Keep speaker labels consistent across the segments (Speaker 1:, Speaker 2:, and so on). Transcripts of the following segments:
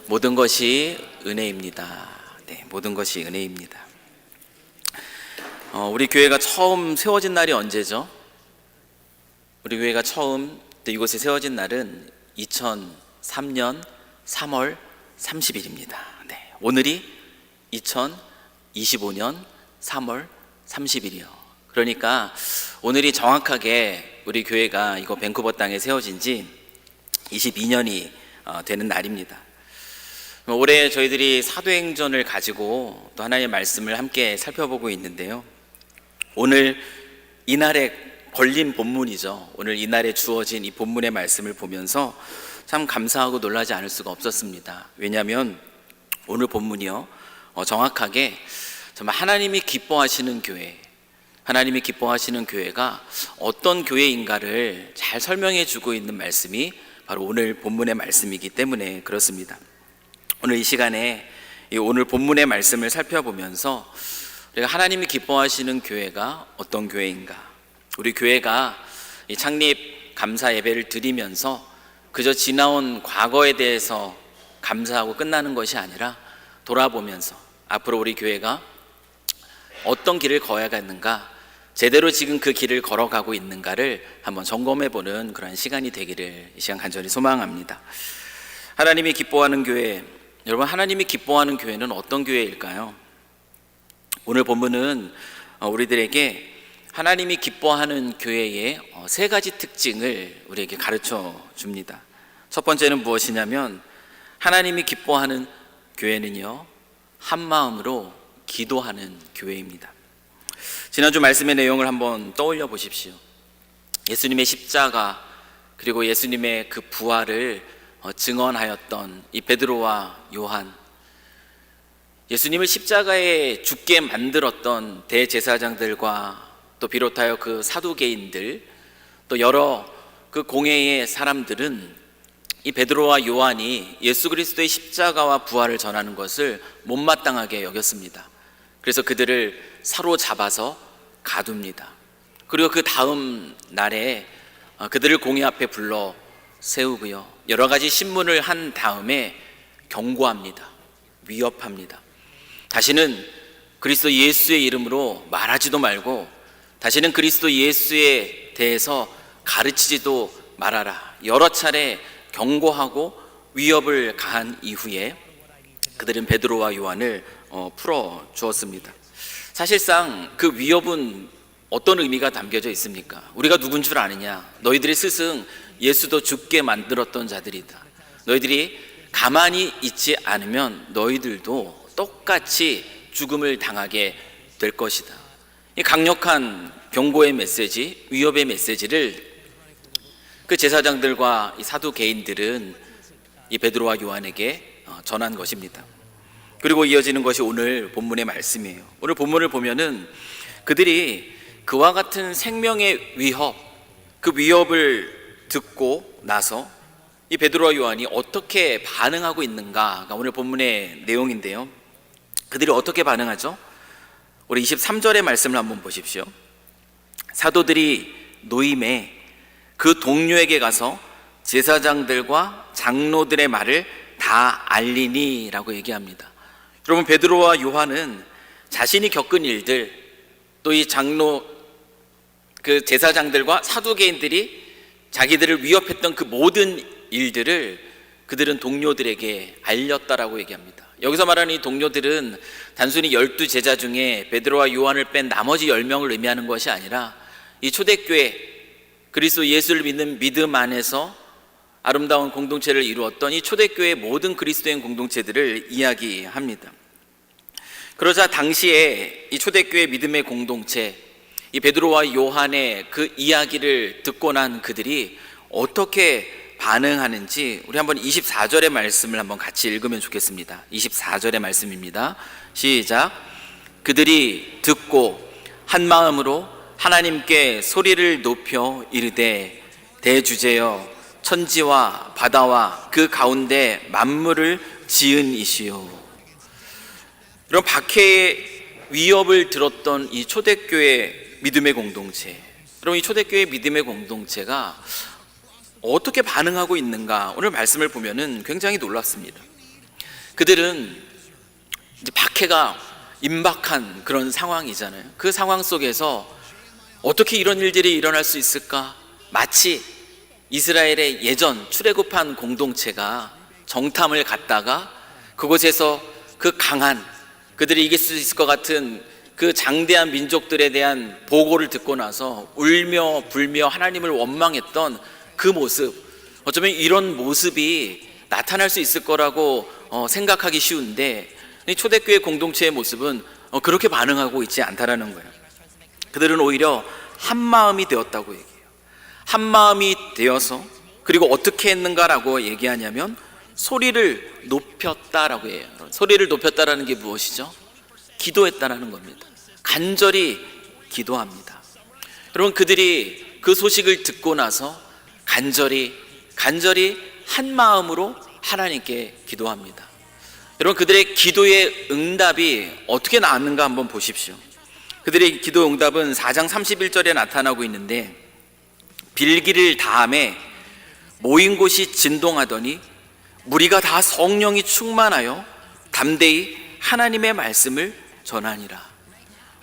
Speaker 1: 모든 것이 은혜입니다. 네, 모든 것이 은혜입니다. 우리 교회가 처음 세워진 날이 언제죠? 우리 교회가 처음 이곳에 세워진 날은 2003년 3월 30일입니다. 네, 오늘이 2025년 3월 30일이요. 그러니까 오늘이 정확하게 우리 교회가 이거 밴쿠버 땅에 세워진 지 22년이 되는 날입니다. 올해 저희들이 사도행전을 가지고 또 하나님의 말씀을 함께 살펴보고 있는데요, 오늘 이날에 걸린 본문이죠. 오늘 이날에 주어진 이 본문의 말씀을 보면서 참 감사하고 놀라지 않을 수가 없었습니다. 왜냐하면 오늘 본문이요, 정확하게 정말 하나님이 기뻐하시는 교회, 하나님이 기뻐하시는 교회가 어떤 교회인가를 잘 설명해 주고 있는 말씀이 바로 오늘 본문의 말씀이기 때문에 그렇습니다. 오늘 이 시간에 오늘 본문의 말씀을 살펴보면서 우리가 하나님이 기뻐하시는 교회가 어떤 교회인가, 우리 교회가 이 창립 감사 예배를 드리면서 그저 지나온 과거에 대해서 감사하고 끝나는 것이 아니라 돌아보면서 앞으로 우리 교회가 어떤 길을 걸어가는가, 제대로 지금 그 길을 걸어가고 있는가를 한번 점검해보는 그런 시간이 되기를 이 시간 간절히 소망합니다. 하나님이 기뻐하는 교회, 여러분, 하나님이 기뻐하는 교회는 어떤 교회일까요? 오늘 본문은 우리들에게 하나님이 기뻐하는 교회의 세 가지 특징을 우리에게 가르쳐 줍니다. 첫 번째는 무엇이냐면, 하나님이 기뻐하는 교회는요, 한 마음으로 기도하는 교회입니다. 지난주 말씀의 내용을 한번 떠올려 보십시오. 예수님의 십자가, 그리고 예수님의 그 부활을 증언하였던 이 베드로와 요한, 예수님을 십자가에 죽게 만들었던 대제사장들과 또 비롯하여 그 사두개인들, 또 여러 그 공회의 사람들은 이 베드로와 요한이 예수 그리스도의 십자가와 부활을 전하는 것을 못마땅하게 여겼습니다. 그래서 그들을 사로잡아서 가둡니다. 그리고 그 다음 날에 그들을 공회 앞에 불러 세우고요, 여러 가지 신문을 한 다음에 경고합니다. 위협합니다. 다시는 그리스도 예수의 이름으로 말하지도 말고, 다시는 그리스도 예수에 대해서 가르치지도 말아라. 여러 차례 경고하고 위협을 가한 이후에 그들은 베드로와 요한을 풀어 주었습니다. 사실상 그 위협은 어떤 의미가 담겨져 있습니까? 우리가 누군 줄 아느냐? 너희들의 스승 예수도 죽게 만들었던 자들이다. 너희들이 가만히 있지 않으면 너희들도 똑같이 죽음을 당하게 될 것이다. 이 강력한 경고의 메시지, 위협의 메시지를 그 제사장들과 이 사두개인들은 이 베드로와 요한에게 전한 것입니다. 그리고 이어지는 것이 오늘 본문의 말씀이에요. 오늘 본문을 보면은 그들이 그와 같은 생명의 위협, 그 위협을 듣고 나서 이 베드로와 요한이 어떻게 반응하고 있는가가 오늘 본문의 내용인데요, 그들이 어떻게 반응하죠? 우리 23절의 말씀을 한번 보십시오. 사도들이 노임에 그 동료에게 가서 제사장들과 장로들의 말을 다 알리니 라고 얘기합니다. 여러분, 베드로와 요한은 자신이 겪은 일들, 또 이 장로, 그 제사장들과 사두개인들이 자기들을 위협했던 그 모든 일들을 그들은 동료들에게 알렸다라고 얘기합니다. 여기서 말하는 이 동료들은 단순히 12제자 중에 베드로와 요한을 뺀 나머지 10명을 의미하는 것이 아니라 이 초대교회, 그리스도 예수를 믿는 믿음 안에서 아름다운 공동체를 이루었던 이 초대교회의 모든 그리스도인 공동체들을 이야기합니다. 그러자 당시에 이 초대교회 믿음의 공동체, 이 베드로와 요한의 그 이야기를 듣고 난 그들이 어떻게 반응하는지 우리 한번 24절의 말씀을 한번 같이 읽으면 좋겠습니다. 24절의 말씀입니다. 시작. 그들이 듣고 한 마음으로 하나님께 소리를 높여 이르되, 대주제여 천지와 바다와 그 가운데 만물을 지은 이시오. 이런 박해의 위협을 들었던 이 초대교회 믿음의 공동체, 여러분, 이 초대교회 믿음의 공동체가 어떻게 반응하고 있는가, 오늘 말씀을 보면은 굉장히 놀랍습니다. 그들은 이제 박해가 임박한 그런 상황이잖아요. 그 상황 속에서 어떻게 이런 일들이 일어날 수 있을까? 마치 이스라엘의 예전 출애굽한 공동체가 정탐을 갔다가 그곳에서 그 강한, 그들이 이길 수 있을 것 같은 그 장대한 민족들에 대한 보고를 듣고 나서 울며 불며 하나님을 원망했던 그 모습, 어쩌면 이런 모습이 나타날 수 있을 거라고 생각하기 쉬운데, 초대교회 공동체의 모습은 그렇게 반응하고 있지 않다라는 거예요. 그들은 오히려 한 마음이 되었다고 얘기해요. 한 마음이 되어서, 그리고 어떻게 했는가라고 얘기하냐면 소리를 높였다라고 해요. 소리를 높였다라는 게 무엇이죠? 기도했다라는 겁니다. 간절히 기도합니다. 여러분, 그들이 그 소식을 듣고 나서 간절히 한 마음으로 하나님께 기도합니다. 여러분, 그들의 기도의 응답이 어떻게 나왔는가 한번 보십시오. 그들의 기도 응답은 4장 31절에 나타나고 있는데, 빌기를 다음에 모인 곳이 진동하더니 무리가 다 성령이 충만하여 담대히 하나님의 말씀을 전하니라.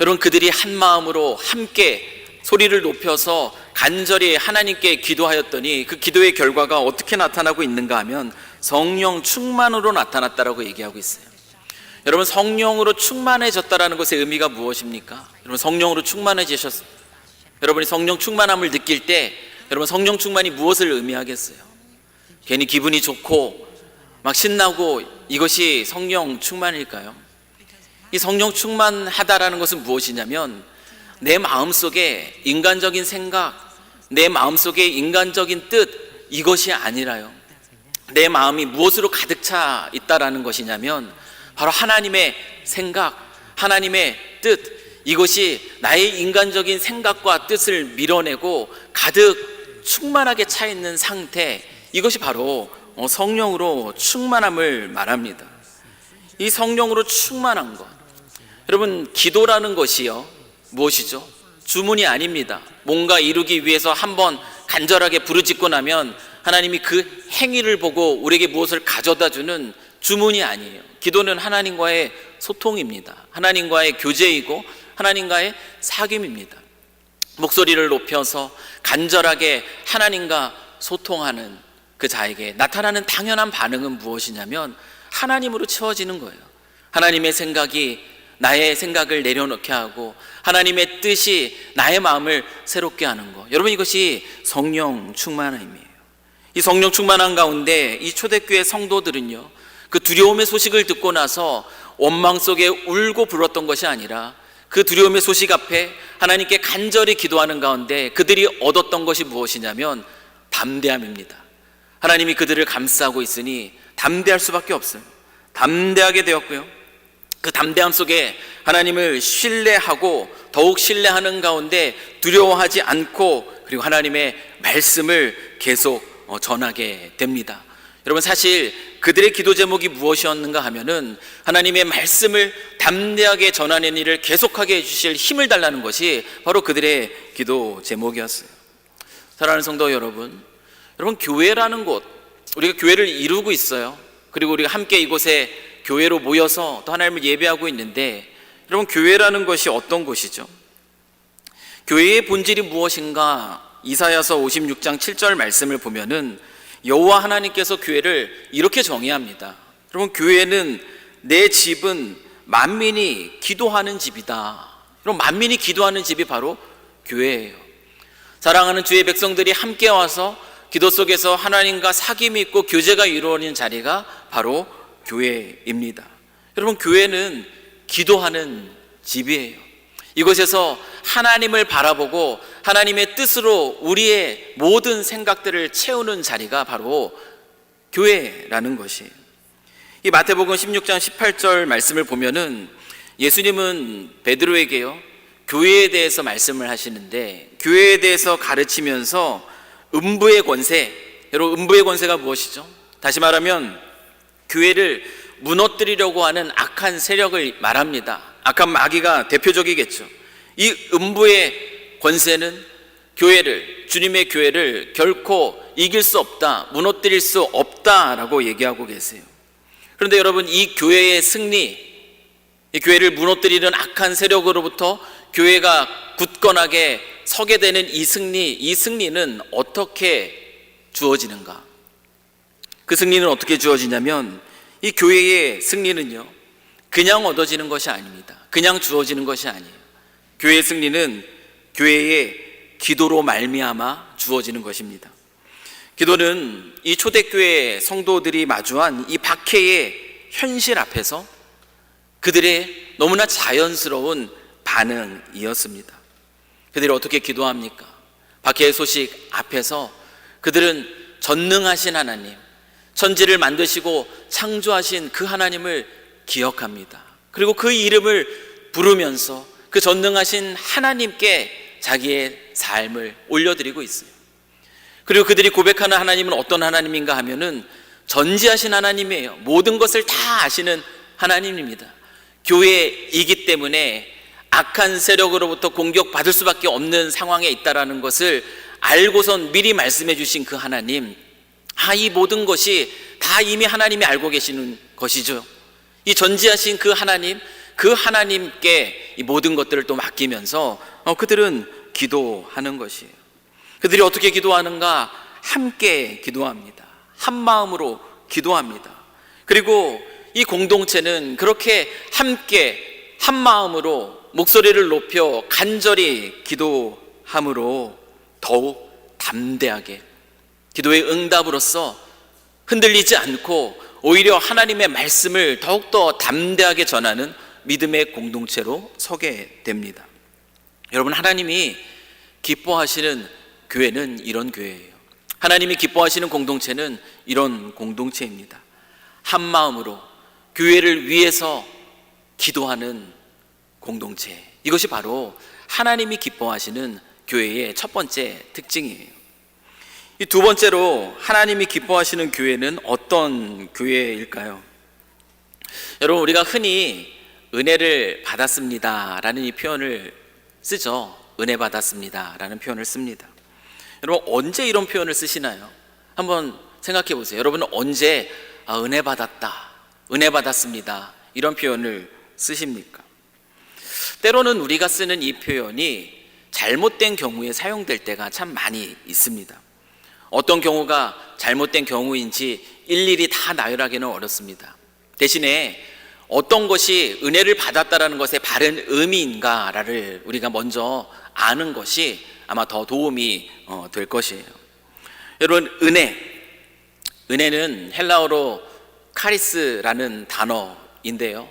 Speaker 1: 여러분, 그들이 한 마음으로 함께 소리를 높여서 간절히 하나님께 기도하였더니 그 기도의 결과가 어떻게 나타나고 있는가 하면 성령 충만으로 나타났다라고 얘기하고 있어요. 여러분, 성령으로 충만해졌다라는 것의 의미가 무엇입니까? 여러분, 성령으로 여러분이 성령 충만함을 느낄 때 여러분, 성령 충만이 무엇을 의미하겠어요? 괜히 기분이 좋고 막 신나고 이것이 성령 충만일까요? 이 성령 충만하다라는 것은 무엇이냐면 내 마음속에 인간적인 생각, 내 마음속에 인간적인 뜻, 이것이 아니라요, 내 마음이 무엇으로 가득 차 있다라는 것이냐면 바로 하나님의 생각, 하나님의 뜻, 이것이 나의 인간적인 생각과 뜻을 밀어내고 가득 충만하게 차 있는 상태, 이것이 바로 성령으로 충만함을 말합니다. 이 성령으로 충만한 것, 여러분, 기도라는 것이요, 무엇이죠? 주문이 아닙니다. 뭔가 이루기 위해서 한번 간절하게 부르짖고 나면 하나님이 그 행위를 보고 우리에게 무엇을 가져다 주는 주문이 아니에요. 기도는 하나님과의 소통입니다. 하나님과의 교제이고 하나님과의 사귐입니다. 목소리를 높여서 간절하게 하나님과 소통하는 그 자에게 나타나는 당연한 반응은 무엇이냐면 하나님으로 채워지는 거예요. 하나님의 생각이 나의 생각을 내려놓게 하고 하나님의 뜻이 나의 마음을 새롭게 하는 것, 여러분, 이것이 성령 충만함이에요. 이 성령 충만함 가운데 이 초대교회 성도들은요, 그 두려움의 소식을 듣고 나서 원망 속에 울고 불었던 것이 아니라 그 두려움의 소식 앞에 하나님께 간절히 기도하는 가운데 그들이 얻었던 것이 무엇이냐면 담대함입니다. 하나님이 그들을 감싸고 있으니 담대할 수밖에 없어요. 담대하게 되었고요, 그 담대함 속에 하나님을 신뢰하고 더욱 신뢰하는 가운데 두려워하지 않고 그리고 하나님의 말씀을 계속 전하게 됩니다. 여러분, 사실 그들의 기도 제목이 무엇이었는가 하면은 하나님의 말씀을 담대하게 전하는 일을 계속하게 해주실 힘을 달라는 것이 바로 그들의 기도 제목이었어요. 사랑하는 성도 여러분, 교회라는 곳, 우리가 교회를 이루고 있어요. 그리고 우리가 함께 이곳에 교회로 모여서 또 하나님을 예배하고 있는데, 여러분, 교회라는 것이 어떤 곳이죠? 교회의 본질이 무엇인가? 이사야서 56장 7절 말씀을 보면은 여호와 하나님께서 교회를 이렇게 정의합니다. 여러분, 교회는 내 집은 만민이 기도하는 집이다. 여러분, 만민이 기도하는 집이 바로 교회예요. 사랑하는 주의 백성들이 함께 와서 기도 속에서 하나님과 사귐이 있고 교제가 이루어지는 자리가 바로 교회입니다. 여러분, 교회는 기도하는 집이에요. 이곳에서 하나님을 바라보고 하나님의 뜻으로 우리의 모든 생각들을 채우는 자리가 바로 교회라는 것이에요. 이 마태복음 16장 18절 말씀을 보면은 예수님은 베드로에게요, 교회에 대해서 말씀을 하시는데, 교회에 대해서 가르치면서 음부의 권세, 여러분, 음부의 권세가 무엇이죠? 다시 말하면 교회를 무너뜨리려고 하는 악한 세력을 말합니다. 악한 마귀가 대표적이겠죠. 이 음부의 권세는 교회를, 주님의 교회를 결코 이길 수 없다, 무너뜨릴 수 없다라고 얘기하고 계세요. 그런데 여러분, 이 교회의 승리, 이 교회를 무너뜨리는 악한 세력으로부터 교회가 굳건하게 서게 되는 이 승리는 어떻게 주어지는가? 그 승리는 어떻게 주어지냐면, 이 교회의 승리는요, 그냥 얻어지는 것이 아닙니다. 그냥 주어지는 것이 아니에요. 교회의 승리는 교회의 기도로 말미암아 주어지는 것입니다. 기도는 이 초대교회 성도들이 마주한 이 박해의 현실 앞에서 그들의 너무나 자연스러운 반응이었습니다. 그들이 어떻게 기도합니까? 박해의 소식 앞에서 그들은 전능하신 하나님, 천지를 만드시고 창조하신 그 하나님을 기억합니다. 그리고 그 이름을 부르면서 그 전능하신 하나님께 자기의 삶을 올려드리고 있어요. 그리고 그들이 고백하는 하나님은 어떤 하나님인가 하면은 전지하신 하나님이에요. 모든 것을 다 아시는 하나님입니다. 교회이기 때문에 악한 세력으로부터 공격받을 수밖에 없는 상황에 있다라는 것을 알고선 미리 말씀해 주신 그 하나님, 이 모든 것이 다 이미 하나님이 알고 계시는 것이죠. 이 전지하신 그 하나님, 그 하나님께 이 모든 것들을 또 맡기면서 그들은 기도하는 것이에요. 그들이 어떻게 기도하는가? 함께 기도합니다. 한 마음으로 기도합니다. 그리고 이 공동체는 그렇게 함께 한 마음으로 목소리를 높여 간절히 기도함으로 더욱 담대하게 기도의 응답으로서 흔들리지 않고 오히려 하나님의 말씀을 더욱더 담대하게 전하는 믿음의 공동체로 서게 됩니다. 여러분, 하나님이 기뻐하시는 교회는 이런 교회예요. 하나님이 기뻐하시는 공동체는 이런 공동체입니다. 한 마음으로 교회를 위해서 기도하는 공동체, 이것이 바로 하나님이 기뻐하시는 교회의 첫 번째 특징이에요. 이 두 번째로 하나님이 기뻐하시는 교회는 어떤 교회일까요? 여러분, 우리가 흔히 은혜를 받았습니다 라는 이 표현을 쓰죠. 은혜 받았습니다 라는 표현을 씁니다. 여러분, 언제 이런 표현을 쓰시나요? 한번 생각해 보세요. 여러분은 언제 은혜 받았다, 은혜 받았습니다 이런 표현을 쓰십니까? 때로는 우리가 쓰는 이 표현이 잘못된 경우에 사용될 때가 참 많이 있습니다. 어떤 경우가 잘못된 경우인지 일일이 다 나열하기는 어렵습니다. 대신에 어떤 것이 은혜를 받았다라는 것의 바른 의미인가를 우리가 먼저 아는 것이 아마 더 도움이 될 것이에요. 여러분, 은혜는 헬라어로 카리스라는 단어인데요,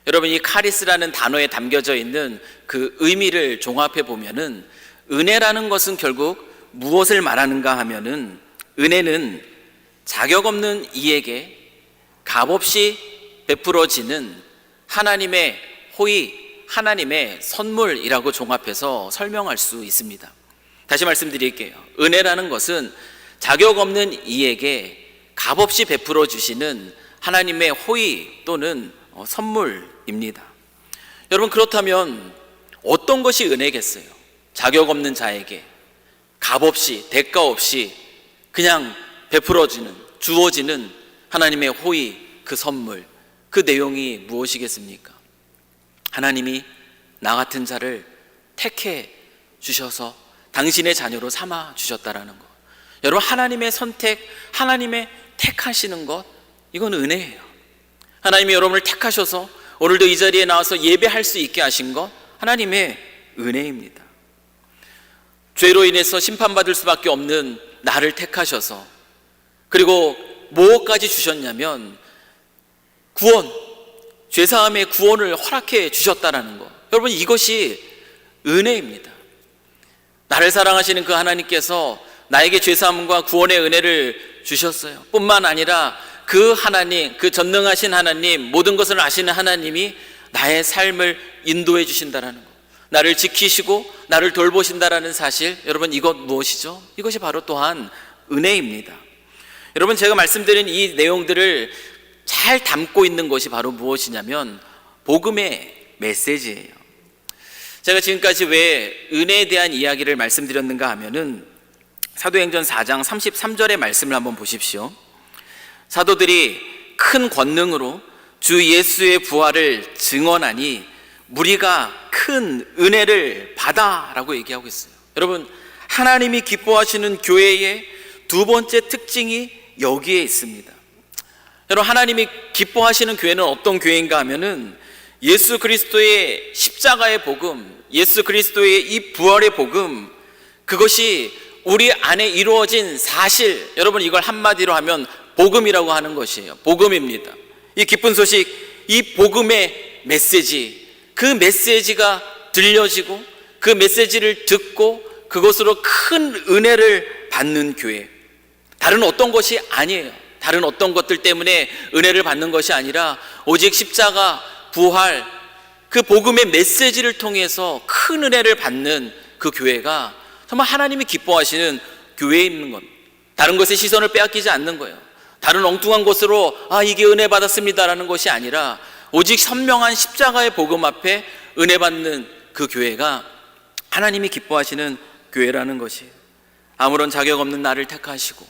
Speaker 1: 여러분, 이 카리스라는 단어에 담겨져 있는 그 의미를 종합해 보면은 은혜라는 것은 결국 무엇을 말하는가 하면은, 은혜는 자격 없는 이에게 값없이 베풀어지는 하나님의 호의, 하나님의 선물이라고 종합해서 설명할 수 있습니다. 다시 말씀드릴게요. 은혜라는 것은 자격 없는 이에게 값없이 베풀어 주시는 하나님의 호의 또는 선물입니다. 여러분, 그렇다면 어떤 것이 은혜겠어요? 자격 없는 자에게 값없이, 대가 없이 그냥 베풀어지는, 주어지는 하나님의 호의, 그 선물, 그 내용이 무엇이겠습니까? 하나님이 나 같은 자를 택해 주셔서 당신의 자녀로 삼아 주셨다라는 것. 여러분, 하나님의 선택, 하나님의 택하시는 것, 이건 은혜예요. 하나님이 여러분을 택하셔서 오늘도 이 자리에 나와서 예배할 수 있게 하신 것, 하나님의 은혜입니다. 죄로 인해서 심판받을 수밖에 없는 나를 택하셔서, 그리고 무엇까지 주셨냐면 구원, 죄사함의 구원을 허락해 주셨다라는 것. 여러분, 이것이 은혜입니다. 나를 사랑하시는 그 하나님께서 나에게 죄사함과 구원의 은혜를 주셨어요. 뿐만 아니라 그 하나님, 그 전능하신 하나님, 모든 것을 아시는 하나님이 나의 삶을 인도해 주신다라는 것, 나를 지키시고 나를 돌보신다라는 사실, 여러분, 이것 무엇이죠? 이것이 바로 또한 은혜입니다. 여러분, 제가 말씀드린 이 내용들을 잘 담고 있는 것이 바로 무엇이냐면 복음의 메시지예요. 제가 지금까지 왜 은혜에 대한 이야기를 말씀드렸는가 하면은 사도행전 4장 33절의 말씀을 한번 보십시오. 사도들이 큰 권능으로 주 예수의 부활을 증언하니 무리가 큰 은혜를 받아라고 얘기하고 있어요. 여러분, 하나님이 기뻐하시는 교회의 두 번째 특징이 여기에 있습니다. 여러분, 하나님이 기뻐하시는 교회는 어떤 교회인가 하면은 예수 그리스도의 십자가의 복음, 예수 그리스도의 이 부활의 복음, 그것이 우리 안에 이루어진 사실, 여러분 이걸 한마디로 하면 복음이라고 하는 것이에요. 복음입니다. 이 기쁜 소식, 이 복음의 메시지, 그 메시지가 들려지고 그 메시지를 듣고 그것으로 큰 은혜를 받는 교회, 다른 어떤 것이 아니에요. 다른 어떤 것들 때문에 은혜를 받는 것이 아니라 오직 십자가, 부활, 그 복음의 메시지를 통해서 큰 은혜를 받는 그 교회가 정말 하나님이 기뻐하시는 교회에 있는 겁니다. 다른 것에 시선을 빼앗기지 않는 거예요. 다른 엉뚱한 것으로 이게 은혜 받았습니다라는 것이 아니라 오직 선명한 십자가의 복음 앞에 은혜 받는 그 교회가 하나님이 기뻐하시는 교회라는 것이에요. 아무런 자격 없는 나를 택하시고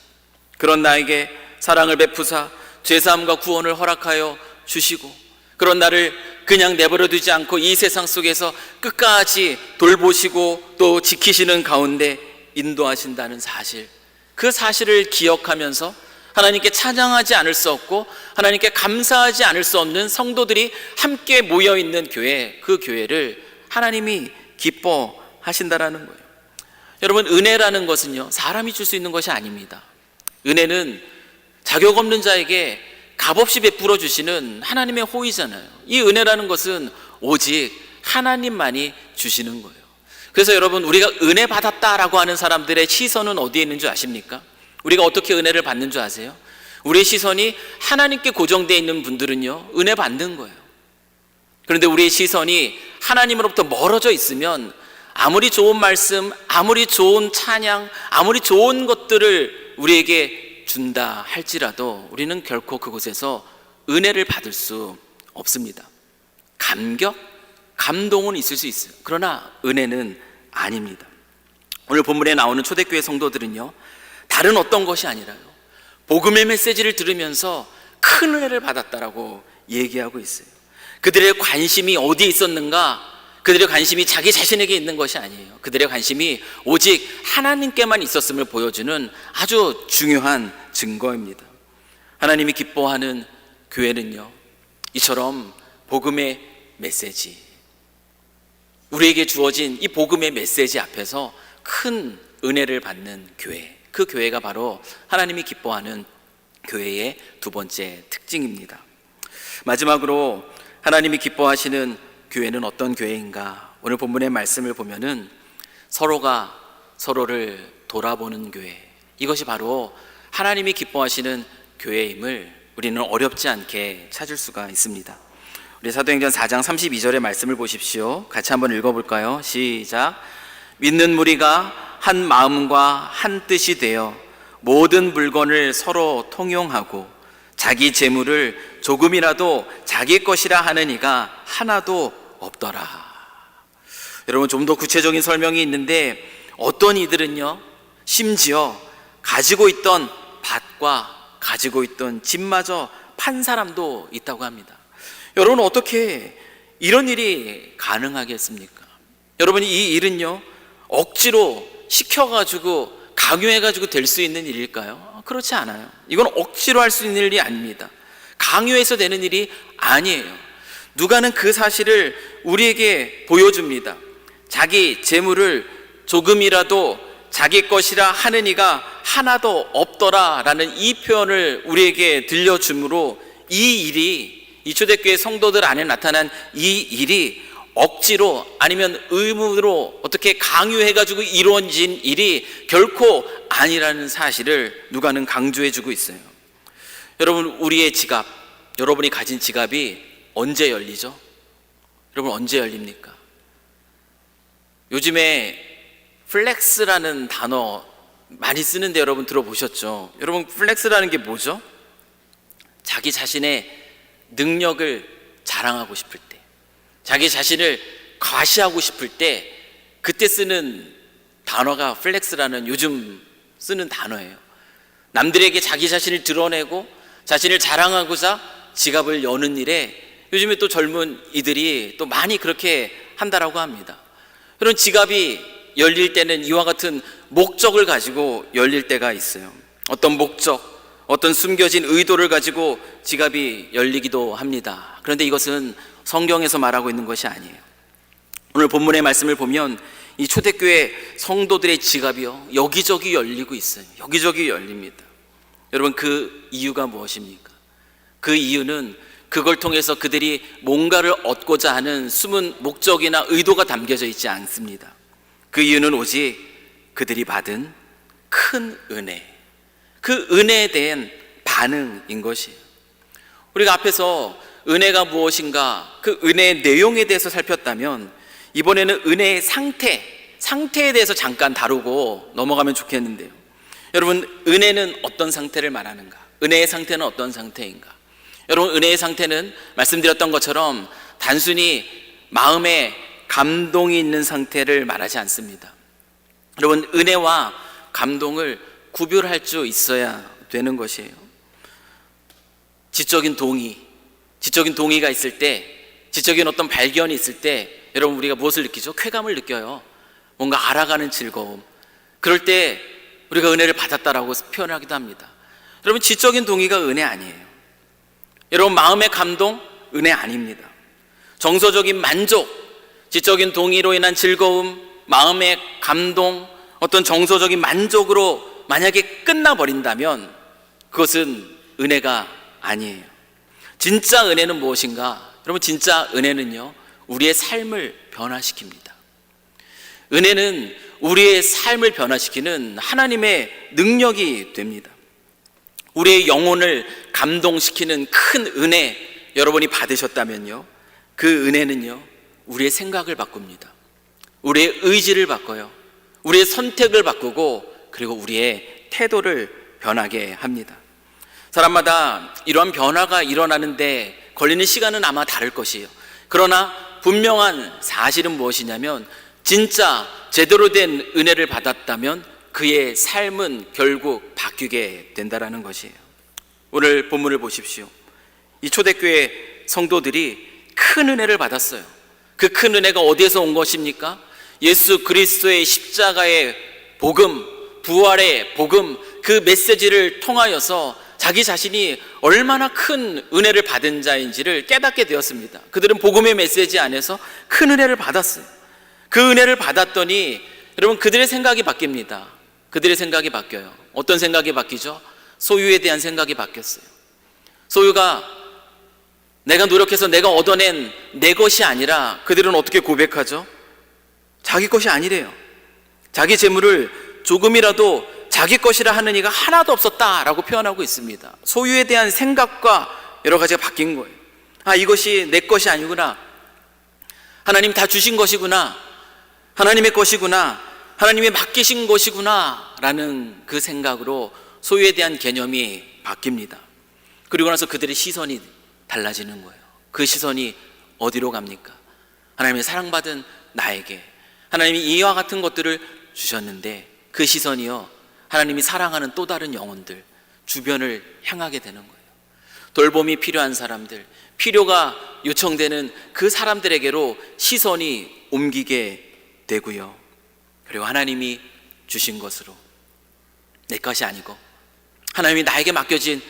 Speaker 1: 그런 나에게 사랑을 베푸사 죄사함과 구원을 허락하여 주시고 그런 나를 그냥 내버려 두지 않고 이 세상 속에서 끝까지 돌보시고 또 지키시는 가운데 인도하신다는 사실, 그 사실을 기억하면서 하나님께 찬양하지 않을 수 없고 하나님께 감사하지 않을 수 없는 성도들이 함께 모여있는 교회, 그 교회를 하나님이 기뻐하신다라는 거예요. 여러분, 은혜라는 것은요, 사람이 줄 수 있는 것이 아닙니다. 은혜는 자격 없는 자에게 값없이 베풀어 주시는 하나님의 호의잖아요. 이 은혜라는 것은 오직 하나님만이 주시는 거예요. 그래서 여러분, 우리가 은혜 받았다라고 하는 사람들의 시선은 어디에 있는 줄 아십니까? 우리가 어떻게 은혜를 받는 줄 아세요? 우리의 시선이 하나님께 고정되어 있는 분들은요, 은혜 받는 거예요. 그런데 우리의 시선이 하나님으로부터 멀어져 있으면 아무리 좋은 말씀, 아무리 좋은 찬양, 아무리 좋은 것들을 우리에게 준다 할지라도 우리는 결코 그곳에서 은혜를 받을 수 없습니다. 감격, 감동은 있을 수 있어요. 그러나 은혜는 아닙니다. 오늘 본문에 나오는 초대교회 성도들은요, 다른 어떤 것이 아니라요, 복음의 메시지를 들으면서 큰 은혜를 받았다라고 얘기하고 있어요. 그들의 관심이 어디에 있었는가? 그들의 관심이 자기 자신에게 있는 것이 아니에요. 그들의 관심이 오직 하나님께만 있었음을 보여주는 아주 중요한 증거입니다. 하나님이 기뻐하는 교회는요, 이처럼 복음의 메시지, 우리에게 주어진 이 복음의 메시지 앞에서 큰 은혜를 받는 교회, 그 교회가 바로 하나님이 기뻐하는 교회의 두 번째 특징입니다. 마지막으로 하나님이 기뻐하시는 교회는 어떤 교회인가? 오늘 본문의 말씀을 보면은 서로가 서로를 돌아보는 교회, 이것이 바로 하나님이 기뻐하시는 교회임을 우리는 어렵지 않게 찾을 수가 있습니다. 우리 사도행전 4장 32절의 말씀을 보십시오. 같이 한번 읽어볼까요? 시작. 믿는 무리가 한 마음과 한 뜻이 되어 모든 물건을 서로 통용하고 자기 재물을 조금이라도 자기 것이라 하는 이가 하나도 없더라. 여러분, 좀 더 구체적인 설명이 있는데 어떤 이들은요, 심지어 가지고 있던 밭과 가지고 있던 집마저 판 사람도 있다고 합니다. 여러분, 어떻게 이런 일이 가능하겠습니까? 여러분, 이 일은요, 억지로 시켜가지고 강요해가지고 될 수 있는 일일까요? 그렇지 않아요. 이건 억지로 할 수 있는 일이 아닙니다. 강요해서 되는 일이 아니에요. 누가는 그 사실을 우리에게 보여줍니다. 자기 재물을 조금이라도 자기 것이라 하는 이가 하나도 없더라라는 이 표현을 우리에게 들려주므로 이 일이, 이 초대교회 성도들 안에 나타난 이 일이 억지로 아니면 의무로 어떻게 강요해가지고 이루어진 일이 결코 아니라는 사실을 누가는 강조해주고 있어요. 여러분, 우리의 지갑, 여러분이 가진 지갑이 언제 열리죠? 여러분, 언제 열립니까? 요즘에 플렉스라는 단어 많이 쓰는데 여러분 들어보셨죠? 여러분, 플렉스라는 게 뭐죠? 자기 자신의 능력을 자랑하고 싶을 때, 자기 자신을 과시하고 싶을 때 그때 쓰는 단어가 플렉스라는 요즘 쓰는 단어예요. 남들에게 자기 자신을 드러내고 자신을 자랑하고자 지갑을 여는 일에 요즘에 또 젊은 이들이 또 많이 그렇게 한다라고 합니다. 그런 지갑이 열릴 때는 이와 같은 목적을 가지고 열릴 때가 있어요. 어떤 목적, 어떤 숨겨진 의도를 가지고 지갑이 열리기도 합니다. 그런데 이것은 성경에서 말하고 있는 것이 아니에요. 오늘 본문의 말씀을 보면 이 초대교회 성도들의 지갑이요, 여기저기 열리고 있어요. 여기저기 열립니다. 여러분, 그 이유가 무엇입니까? 그 이유는 그걸 통해서 그들이 뭔가를 얻고자 하는 숨은 목적이나 의도가 담겨져 있지 않습니다. 그 이유는 오직 그들이 받은 큰 은혜, 그 은혜에 대한 반응인 것이에요. 우리가 앞에서 은혜가 무엇인가, 그 은혜의 내용에 대해서 살폈다면 이번에는 은혜의 상태에 대해서 잠깐 다루고 넘어가면 좋겠는데요. 여러분, 은혜는 어떤 상태를 말하는가? 은혜의 상태는 어떤 상태인가? 여러분, 은혜의 상태는 말씀드렸던 것처럼 단순히 마음에 감동이 있는 상태를 말하지 않습니다. 여러분, 은혜와 감동을 구별할 수 있어야 되는 것이에요. 지적인 동의가 있을 때, 지적인 어떤 발견이 있을 때 여러분, 우리가 무엇을 느끼죠? 쾌감을 느껴요. 뭔가 알아가는 즐거움. 그럴 때 우리가 은혜를 받았다라고 표현하기도 합니다. 여러분, 지적인 동의가 은혜 아니에요. 여러분, 마음의 감동, 은혜 아닙니다. 정서적인 만족, 지적인 동의로 인한 즐거움, 마음의 감동, 어떤 정서적인 만족으로 만약에 끝나버린다면 그것은 은혜가 아니에요. 진짜 은혜는 무엇인가? 여러분, 진짜 은혜는요, 우리의 삶을 변화시킵니다. 은혜는 우리의 삶을 변화시키는 하나님의 능력이 됩니다. 우리의 영혼을 감동시키는 큰 은혜 여러분이 받으셨다면요, 그 은혜는요, 우리의 생각을 바꿉니다. 우리의 의지를 바꿔요. 우리의 선택을 바꾸고, 그리고 우리의 태도를 변하게 합니다. 사람마다 이러한 변화가 일어나는데 걸리는 시간은 아마 다를 것이에요. 그러나 분명한 사실은 무엇이냐면, 진짜 제대로 된 은혜를 받았다면 그의 삶은 결국 바뀌게 된다라는 것이에요. 오늘 본문을 보십시오. 이 초대교회 성도들이 큰 은혜를 받았어요. 그 큰 은혜가 어디에서 온 것입니까? 예수 그리스도의 십자가의 복음, 부활의 복음, 그 메시지를 통하여서 자기 자신이 얼마나 큰 은혜를 받은 자인지를 깨닫게 되었습니다. 그들은 복음의 메시지 안에서 큰 은혜를 받았어요. 그 은혜를 받았더니 여러분, 그들의 생각이 바뀝니다. 그들의 생각이 바뀌어요. 어떤 생각이 바뀌죠? 소유에 대한 생각이 바뀌었어요. 소유가 내가 노력해서 내가 얻어낸 내 것이 아니라, 그들은 어떻게 고백하죠? 자기 것이 아니래요. 자기 재물을 조금이라도 자기 것이라 하는 이가 하나도 없었다라고 표현하고 있습니다. 소유에 대한 생각과 여러 가지가 바뀐 거예요. 아, 이것이 내 것이 아니구나. 하나님 다 주신 것이구나. 하나님의 것이구나. 하나님이 맡기신 것이구나 라는 그 생각으로 소유에 대한 개념이 바뀝니다. 그리고 나서 그들의 시선이 달라지는 거예요. 그 시선이 어디로 갑니까? 하나님의 사랑받은 나에게 하나님이 이와 같은 것들을 주셨는데, 그 시선이요, 하나님이 사랑하는 또 다른 영혼들, 주변을 향하게 되는 거예요. 돌봄이 필요한 사람들, 필요가 요청되는 그 사람들에게로 시선이 옮기게 되고요. 그리고 하나님이 주신 것으로, 내 것이 아니고 하나님이 나에게 맡겨진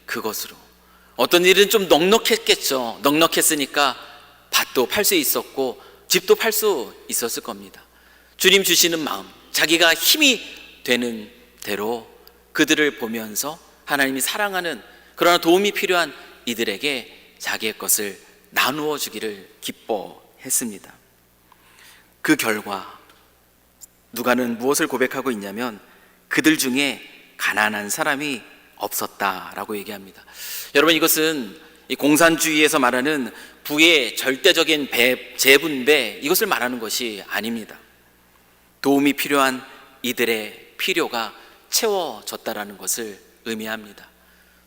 Speaker 1: 그것으로. 어떤 일은 좀 넉넉했겠죠. 넉넉했으니까 밭도 팔 수 있었고 집도 팔 수 있었을 겁니다. 주님 주시는 마음, 자기가 힘이 되는 대로 그들을 보면서 하나님이 사랑하는, 그러나 도움이 필요한 이들에게 자기의 것을 나누어 주기를 기뻐했습니다. 그 결과 누가는 무엇을 고백하고 있냐면, 그들 중에 가난한 사람이 없었다라고 얘기합니다. 여러분, 이것은 이 공산주의에서 말하는 부의 절대적인 재분배, 이것을 말하는 것이 아닙니다. 도움이 필요한 이들의 필요가 채워졌다라는 것을 의미합니다.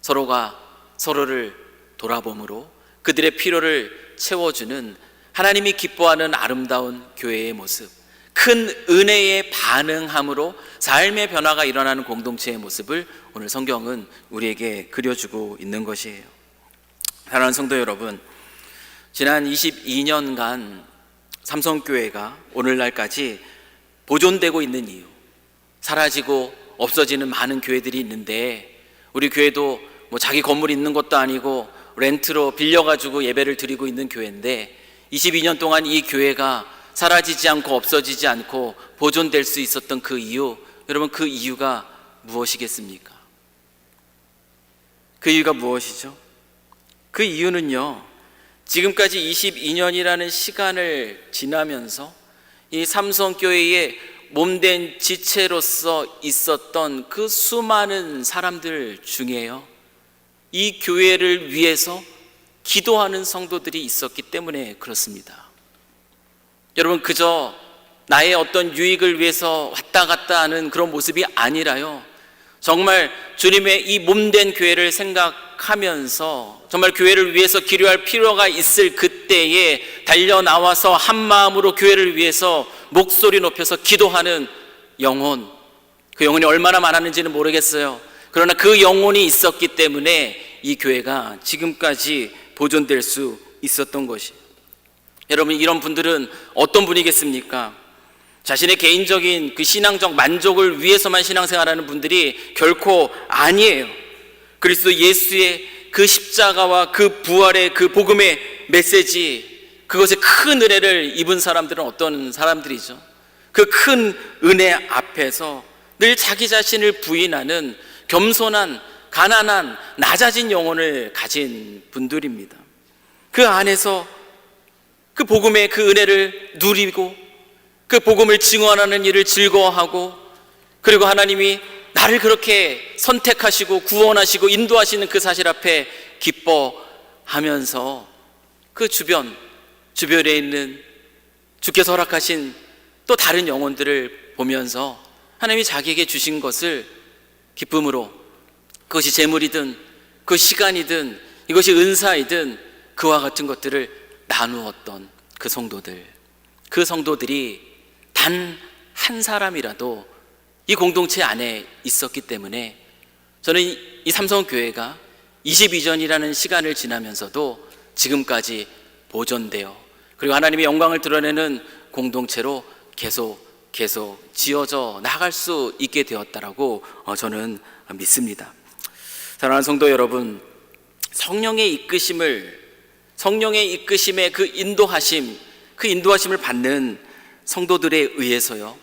Speaker 1: 서로가 서로를 돌아봄으로 그들의 필요를 채워주는 하나님이 기뻐하는 아름다운 교회의 모습, 큰 은혜에 반응함으로 삶의 변화가 일어나는 공동체의 모습을 오늘 성경은 우리에게 그려주고 있는 것이에요. 사랑하는 성도 여러분, 지난 22년간 삼성교회가 오늘날까지 보존되고 있는 이유, 사라지고 없어지는 많은 교회들이 있는데 우리 교회도 뭐 자기 건물이 있는 것도 아니고 렌트로 빌려가지고 예배를 드리고 있는 교회인데 22년 동안 이 교회가 사라지지 않고 없어지지 않고 보존될 수 있었던 그 이유, 여러분 그 이유가 무엇이겠습니까? 그 이유가 무엇이죠? 그 이유는요, 지금까지 22년이라는 시간을 지나면서 이 삼성교회의 몸된 지체로서 있었던 그 수많은 사람들 중에요, 이 교회를 위해서 기도하는 성도들이 있었기 때문에 그렇습니다. 여러분, 그저 나의 어떤 유익을 위해서 왔다 갔다 하는 그런 모습이 아니라요, 정말 주님의 이 몸된 교회를 생각하면서 정말 교회를 위해서 기도할 필요가 있을 그때에 달려나와서 한 마음으로 교회를 위해서 목소리 높여서 기도하는 영혼, 그 영혼이 얼마나 많았는지는 모르겠어요. 그러나 그 영혼이 있었기 때문에 이 교회가 지금까지 보존될 수 있었던 것이. 여러분, 이런 분들은 어떤 분이겠습니까? 자신의 개인적인 그 신앙적 만족을 위해서만 신앙생활하는 분들이 결코 아니에요. 그리스도 예수의 그 십자가와 그 부활의 그 복음의 메시지, 그것의 큰 은혜를 입은 사람들은 어떤 사람들이죠? 그 큰 은혜 앞에서 늘 자기 자신을 부인하는 겸손한, 가난한, 낮아진 영혼을 가진 분들입니다. 그 안에서 그 복음의 그 은혜를 누리고 그 복음을 증언하는 일을 즐거워하고, 그리고 하나님이 나를 그렇게 선택하시고 구원하시고 인도하시는 그 사실 앞에 기뻐하면서 그 주변에 있는 주께서 허락하신 또 다른 영혼들을 보면서 하나님이 자기에게 주신 것을 기쁨으로, 그것이 재물이든 그 시간이든 이것이 은사이든 그와 같은 것들을 나누었던 그 성도들, 그 성도들이 단 한 사람이라도 이 공동체 안에 있었기 때문에 저는 이 삼성교회가 22년이라는 시간을 지나면서도 지금까지 보존되어, 그리고 하나님의 영광을 드러내는 공동체로 계속 지어져 나갈 수 있게 되었다라고 저는 믿습니다. 사랑하는 성도 여러분, 성령의 이끄심의 그 인도하심을 받는 성도들에 의해서요,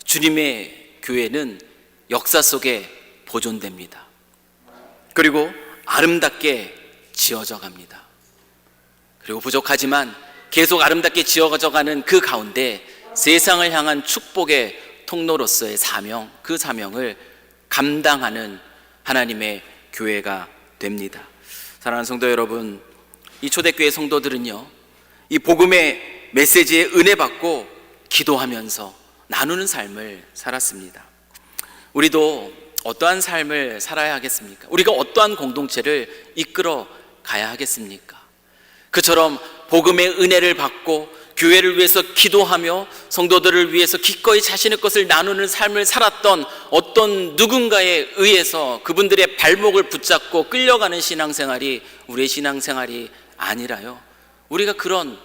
Speaker 1: 주님의 교회는 역사 속에 보존됩니다. 그리고 아름답게 지어져 갑니다. 그리고 부족하지만 계속 아름답게 지어져 가는 그 가운데 세상을 향한 축복의 통로로서의 사명, 그 사명을 감당하는 하나님의 교회가 됩니다. 사랑하는 성도 여러분, 이 초대교회 성도들은요, 이 복음의 메시지에 은혜 받고 기도하면서 나누는 삶을 살았습니다. 우리도 어떠한 삶을 살아야 하겠습니까? 우리가 어떠한 공동체를 이끌어 가야 하겠습니까? 그처럼 복음의 은혜를 받고 교회를 위해서 기도하며 성도들을 위해서 기꺼이 자신의 것을 나누는 삶을 살았던 어떤 누군가에 의해서 그분들의 발목을 붙잡고 끌려가는 신앙생활이 우리의 신앙생활이 아니라요, 우리가 그런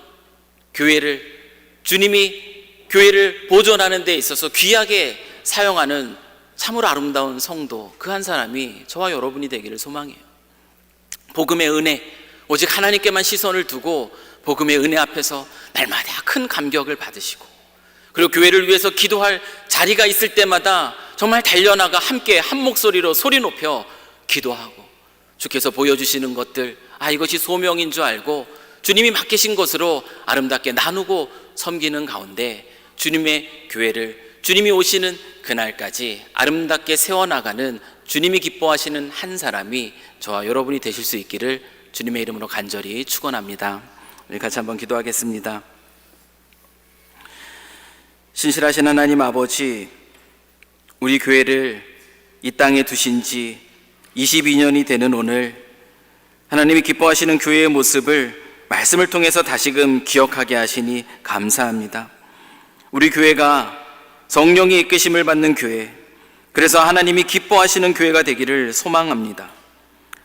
Speaker 1: 주님이 교회를 보존하는 데 있어서 귀하게 사용하는 참으로 아름다운 성도, 그 한 사람이 저와 여러분이 되기를 소망해요. 복음의 은혜, 오직 하나님께만 시선을 두고 복음의 은혜 앞에서 날마다 큰 감격을 받으시고, 그리고 교회를 위해서 기도할 자리가 있을 때마다 정말 달려나가 함께 한 목소리로 소리 높여 기도하고, 주께서 보여주시는 것들, 이것이 소명인 줄 알고 주님이 맡기신 것으로 아름답게 나누고 섬기는 가운데 주님의 교회를 주님이 오시는 그날까지 아름답게 세워나가는, 주님이 기뻐하시는 한 사람이 저와 여러분이 되실 수 있기를 주님의 이름으로 간절히 축원합니다. 우리 같이 한번 기도하겠습니다. 신실하신 하나님 아버지, 우리 교회를 이 땅에 두신 지 22년이 되는 오늘, 하나님이 기뻐하시는 교회의 모습을 말씀을 통해서 다시금 기억하게 하시니 감사합니다. 우리 교회가 성령의 이끄심을 받는 교회, 그래서 하나님이 기뻐하시는 교회가 되기를 소망합니다.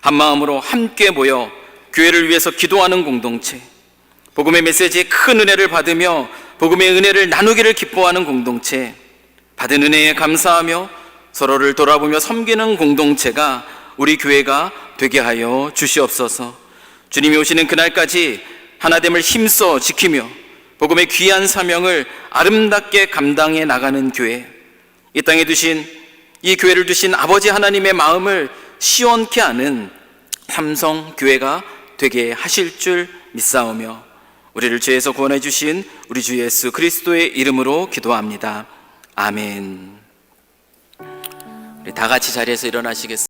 Speaker 1: 한마음으로 함께 모여 교회를 위해서 기도하는 공동체, 복음의 메시지에 큰 은혜를 받으며 복음의 은혜를 나누기를 기뻐하는 공동체, 받은 은혜에 감사하며 서로를 돌아보며 섬기는 공동체가 우리 교회가 되게 하여 주시옵소서. 주님이 오시는 그날까지 하나됨을 힘써 지키며 복음의 귀한 사명을 아름답게 감당해 나가는 교회, 이 땅에 두신, 이 교회를 두신 아버지 하나님의 마음을 시원케 하는 삼성교회가 되게 하실 줄 믿사오며 우리를 죄에서 구원해 주신 우리 주 예수 그리스도의 이름으로 기도합니다. 아멘. 우리 다 같이 자리에서 일어나시겠습니다.